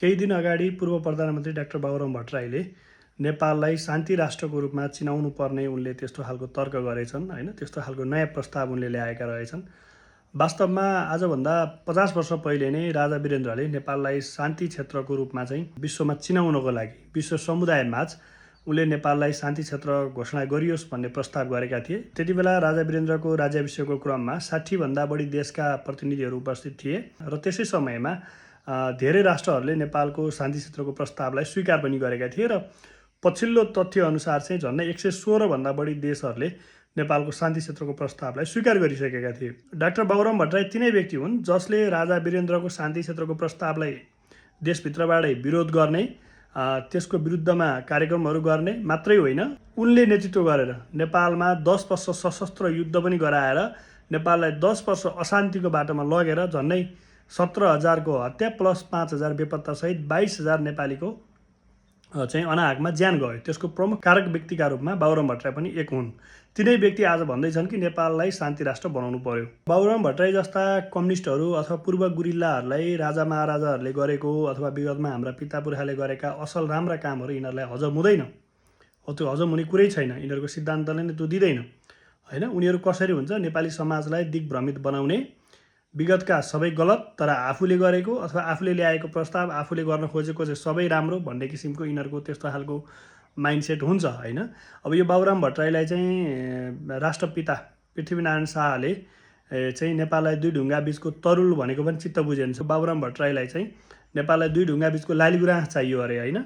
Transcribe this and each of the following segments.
केही दिन अगाडि पूर्व प्रधानमन्त्री डाक्टर बाबुराम भट्टराईले नेपाललाई शान्ति राष्ट्रको रूपमा चिनाउनु पर्ने उनले त्यस्तो खालको तर्क गरेछन् हैन। त्यस्तो खालको नयाँ प्रस्ताव उनले ल्याएका रहेछन्। वास्तवमा आजभन्दा 50 वर्ष पहिले नै राजा वीरेन्द्रले नेपाललाई शान्ति क्षेत्रको रूपमा चाहिँ विश्वमा चिनाउनको लागि विश्व समुदायमाझ उनले नेपाललाई शान्ति क्षेत्र घोषणा गरियोस् भन्ने प्रस्ताव गरेका थिए। त्यतिबेला राजा वीरेन्द्रको राज्याभिषेकको क्रममा 60 भन्दा बढी देशका प्रतिनिधिहरू उपस्थित थिए र त्यसै समयमा धेरै राष्ट्रहरूले नेपालको शान्ति क्षेत्रको प्रस्तावलाई स्वीकार पनि गरेका थिए र पछिल्लो तथ्य अनुसार चाहिँ झन्डै 116 भन्दा बढी देशहरूले नेपालको शान्ति क्षेत्रको प्रस्तावलाई स्वीकार गरिसकेका थिए। डाक्टर बाबुराम भट्टराई तिनै व्यक्ति हुन् जसले राजा वीरेन्द्रको शान्ति क्षेत्रको प्रस्तावलाई देशभित्रबाटै विरोध गर्ने, त्यसको विरुद्धमा कार्यक्रमहरू गर्ने मात्रै होइन, उनले नेतृत्व गरेर नेपालमा 10 वर्ष सशस्त्र युद्ध पनि गराएर नेपाललाई 10 वर्ष अशान्तिको बाटोमा लगेर झन्डै 17,000 को हत्या प्लस 5,000 बेपत्ता सहित 22,000 नेपालीको चाहिँ अनाहकमा ज्यान गयो। त्यसको प्रमुख कारक व्यक्तिका रूपमा बाबुराम भट्टराई पनि एक हुन्। तिनै व्यक्ति आज भन्दैछन् कि नेपाललाई शान्ति राष्ट्र बनाउनु पर्यो। बाबुराम भट्टराई जस्ता कम्युनिस्टहरू अथवा पूर्व गुरिल्लाहरूलाई राजा महाराजाहरूले गरेको अथवा विगतमा हाम्रा पिता पुर्खाले गरेका असल राम्रा कामहरू यिनीहरूलाई हजम हुँदैन। त्यो हजम हुने कुरै छैन। यिनीहरूको सिद्धान्तले नै त्यो दिँदैन हैन। उनीहरू कसरी हुन्छ नेपाली समाजलाई दिग्भ्रमित बनाउने, विगतका सबै गलत तर आफूले गरेको अथवा आफूले ल्याएको प्रस्ताव आफूले गर्न खोजेको चाहिँ सबै राम्रो भन्ने किसिमको यिनीहरूको त्यस्तो खालको माइन्डसेट हुन्छ हैन। अब यो बाबुराम भट्टराईलाई चाहिँ राष्ट्रपिता पृथ्वीनारायण शाहले चाहिँ नेपाललाई दुई ढुङ्गा बीचको तरुल भनेको पनि चित्त बुझेन। बाबुराम भट्टराईलाई चाहिँ नेपाललाई दुई ढुङ्गा बीचको लालीगुराँस चाहियो अरे हैन।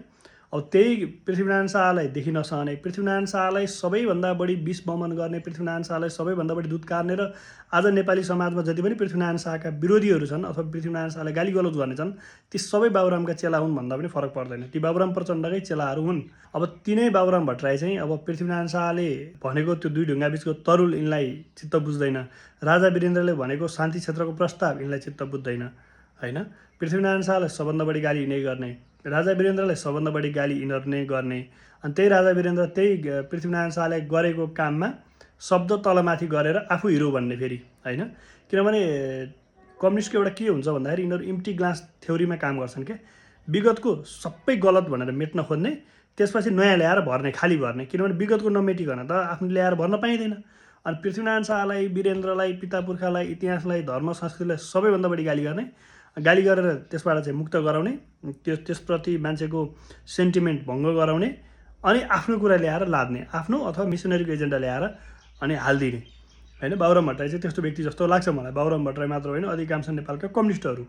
अब त्यही पृथ्वीनारायण शाहलाई देखि नसहने, पृथ्वीनारायण शाहलाई सबैभन्दा बढी विष बमन गर्ने, पृथ्वीनारायण शाहलाई सबैभन्दा बढी दुध कार्ने र आज नेपाली समाजमा जति पनि पृथ्वीनारायण शाहका विरोधीहरू छन् अथवा पृथ्वीनारायण शाहलाई गाली गलौज गर्ने छन्, ती सबै बाबुरामका चेला हुन् भन्दा पनि फरक पर्दैन। ती बाबुराम प्रचण्डकै चेलाहरू हुन्। अब तिनै बाबुराम भट्टराई चाहिँ अब पृथ्वीनारायण शाहले भनेको त्यो दुई ढुङ्गा बीचको तरुल यिनलाई चित्त बुझ्दैन, राजा वीरेन्द्रले भनेको शान्ति क्षेत्रको प्रस्ताव यिनलाई चित्त बुझ्दैन हैन। पृथ्वीनारायण शाहलाई सबभन्दा बढी गाली यिनै गर्ने, राजा वीरेन्द्रलाई सबभन्दा बढी गाली यिनीहरू नै गर्ने, अनि त्यही राजा वीरेन्द्र त्यही पृथ्वीनारायण शाहले गरेको काममा शब्द तलमाथि गरेर आफू हिरो भन्ने फेरि हैन। किनभने कम्युनिस्टको एउटा के हुन्छ भन्दाखेरि यिनीहरू इम्टी ग्लास थ्योरीमा काम गर्छन् के, विगतको सबै गलत भनेर मेट्न खोज्ने, त्यसपछि नयाँ ल्याएर भर्ने, खाली भर्ने। किनभने विगतको नमेटिकन त आफ्नो ल्याएर भर्न पाइँदैन। अनि पृथ्वीनारायण शाहलाई, वीरेन्द्रलाई, पिता पुर्खालाई, इतिहासलाई, धर्म संस्कृतिलाई सबैभन्दा बढी गाली गर्ने, गाली गरेर त्यसबाट चाहिँ मुक्त गराउने, त्यसप्रति मान्छेको सेन्टिमेन्ट भङ्ग गराउने, अनि आफ्नो कुरा ल्याएर लाद्ने, आफ्नो अथवा मिसनरीको एजेन्डा ल्याएर अनि हालिदिने हैन। बाबुराम भट्टराई चाहिँ त्यस्तो व्यक्ति जस्तो लाग्छ मलाई। बाबुराम भट्टराई मात्र होइन, अधिकांश नेपालका कम्युनिस्टहरू।